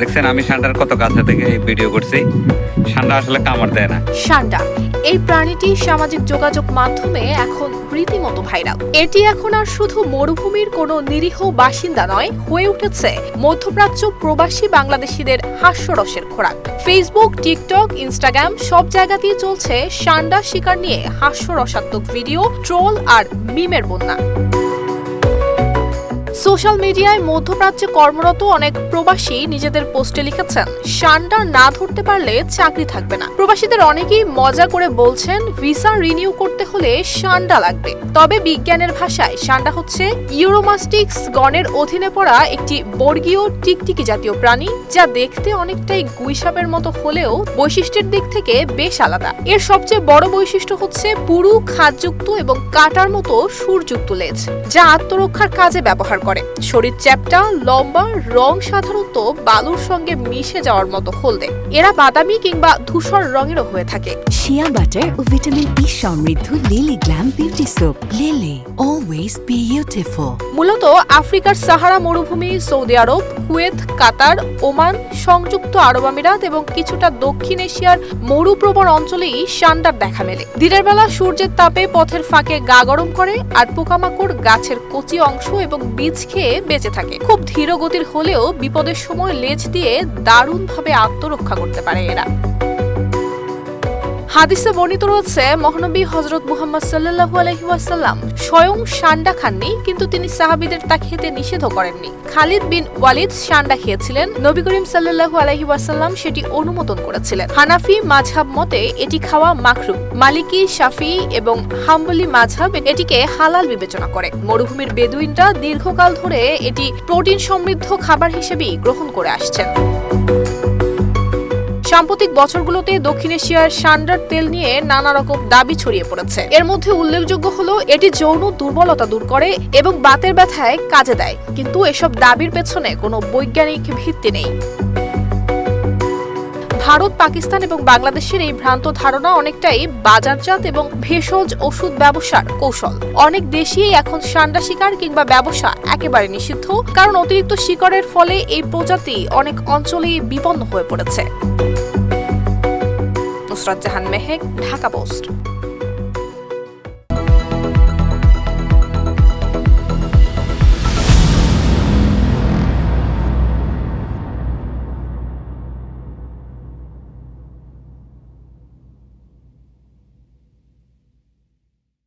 দেখছেন আমি ষান্ডার কত কাছে থেকে ভিডিও করছি। ষান্ডা আসলে কামড় দেয় না। ষান্ডা এই প্রাণীটি সামাজিক যোগাযোগ মাধ্যমে এখন রীতিমতো ভাইরাল। এটি এখন আর শুধু মরুভূমির কোনো নিরীহ বাসিন্দা নয়, হয়ে উঠেছে মধ্যপ্রাচ্য প্রবাসী বাংলাদেশিদের হাস্যরসের খোরাক। ফেসবুক, টিকটক, ইনস্টাগ্রাম সব জায়গাতেই চলছে ষান্ডা শিকার নিয়ে হাস্যরসাত্মক ভিডিও, ট্রোল আর মিমের বন্যা। সোশ্যাল মিডিয়ায় মধ্যপ্রাচ্যে কর্মরত অনেক প্রবাসী নিজেদের পোস্টে লিখেছেন, ষান্ডা না ধরতে পারলে চাকরি থাকবে না। প্রবাসীদের অনেকেই মজা করে বলছেন, ভিসা রিনিউ করতে হলে ষান্ডা লাগবে। তবে বিজ্ঞানের ভাষায় ষান্ডা হচ্ছে ইউরোমাস্টিক্স গণের অধীনে পড়া একটি বর্গীয় টিকটিকি জাতীয় প্রাণী, যা দেখতে অনেকটাই গুইসাপের মতো হলেও বৈশিষ্ট্যের দিক থেকে বেশ আলাদা। এর সবচেয়ে বড় বৈশিষ্ট্য হচ্ছে পুরু খাদযুক্ত এবং কাঁটার মতো সুরযুক্ত লেজ, যা আত্মরক্ষার কাজে ব্যবহার করে। শরীর চ্যাপ্টা, লম্বা, রং সাধারণত বালুর সঙ্গে মিশে যাওয়ার মতো হলদে। এরা বাদামি কিংবা ধূসর রঙেরও হয়ে থাকে। শিয়া বাটার ও ভিটামিন ই সমৃদ্ধ lily glam beauty soap. Lily, always beautiful. মূলত আফ্রিকার সাহারা মরুভূমি, সৌদি আরব, কুয়েত, কাতার, ওমান, সংযুক্ত আরব আমিরাত এবং কিছুটা দক্ষিণ এশিয়ার মরুপ্রবণ অঞ্চলেই ষান্ডার দেখা মেলে। দিনের বেলা সূর্যের তাপে পথের ফাঁকে গা গরম করে আর পোকামাকড় গাছের কচি অংশ এবং বীজ খেয়ে বেঁচে থাকে। খুব ধীর গতির হলেও বিপদের সময় লেজ দিয়ে দারুণভাবে আত্মরক্ষা করতে পারে এরা। হাদিসে বর্ণিত রয়েছে, মহানবী হযরত মুহাম্মদ সাল্লাল্লাহু আলাইহি ওয়াসাল্লাম স্বয়ং ষান্ডা খাননি, কিন্তু তিনি সাহাবীদের তা খেতে নিষেধ করেননি। খালিদ বিন ওয়ালিদ ষান্ডা খেয়েছিলেন, নবী করিম সাল্লাল্লাহু আলাইহি ওয়াসাল্লাম সেটি অনুমোদন করেছিলেন। হানাফি মাযহাব মতে এটি খাওয়া মাকরুহ। মালিকি, শাফিঈ এবং হাম্বলি মাযহাব এটিকে হালাল বিবেচনা করে। মরুভূমির বেদুইনরা দীর্ঘকাল ধরে এটি প্রোটিন সমৃদ্ধ খাবার হিসেবেই গ্রহণ করে আসছেন। সাম্প্রতিক বছরগুলোতে দক্ষিণ এশিয়ার ষান্ডার তেল নিয়ে নানা রকম দাবি ছড়িয়ে পড়েছে। এর মধ্যে উল্লেখযোগ্য হলো এটি যৌন দুর্বলতা দূর করে এবং বাতের ব্যথায় কাজে দেয়, কিন্তু এসব দাবির পেছনে কোনো বৈজ্ঞানিক ভিত্তি নেই। ভারত, পাকিস্তান এবং বাংলাদেশের এই ভ্রান্ত ধারণা অনেকটাই বাজারজাত এবং ভেষজ ওষুধ ব্যবসার কৌশল। অনেক দেশেই এখন ষান্ডা শিকার কিংবা ব্যবসা একেবারে নিষিদ্ধ, কারণ অতিরিক্ত শিকারের ফলে এই প্রজাতি অনেক অঞ্চলেই বিপন্ন হয়ে পড়েছে। নুসরাত জাহান মেহেক, ঢাকা পোস্ট।